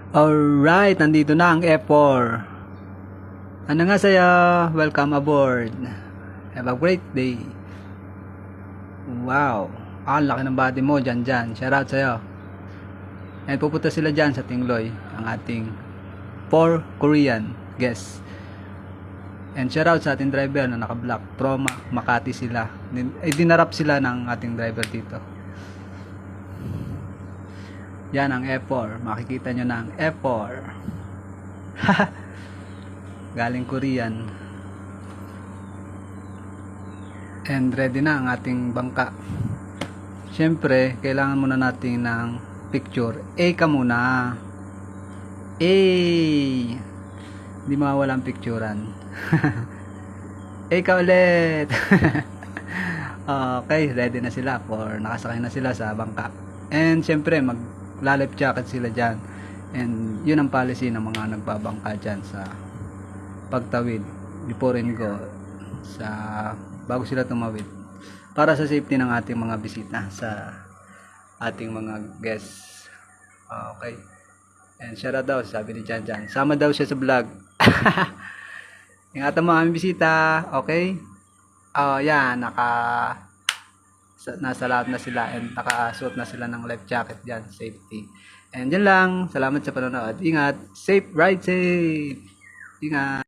Alright, nandito na ang F4. Ano nga saya? Welcome aboard. Have a great day. Wow. Laki ng body mo dyan. Shout out sa'yo. And pupunta sila dyan sa Tingloy. Ang ating 4 Korean guests. And shout out sa ating driver na naka-block. From Makati sila. Dinarap sila ng ating driver dito. Yan ang F4. Makikita nyo na ang F4. Galing Korean. And ready na ang ating bangka. Siyempre, kailangan muna natin ng picture. A ka muna. A. Hindi mawawala ang picturean. A ka ulit. Okay, ready na sila for nakasakay na sila sa bangka. And siyempre, mag-life jacket sila dyan. And yun ang policy ng mga nagbabangka dyan sa pagtawid before and go bago sila tumawid para sa safety ng ating mga bisita sa ating mga guests. Okay, and shout out daw, sabi ni Jan, sama daw siya sa vlog. Ingatan mo aming bisita. Okay, yan, nasa lahat na sila and nakasuot na sila ng life jacket dyan, safety. And yan lang, salamat sa panonood, ingat, safe ride, safe, ingat.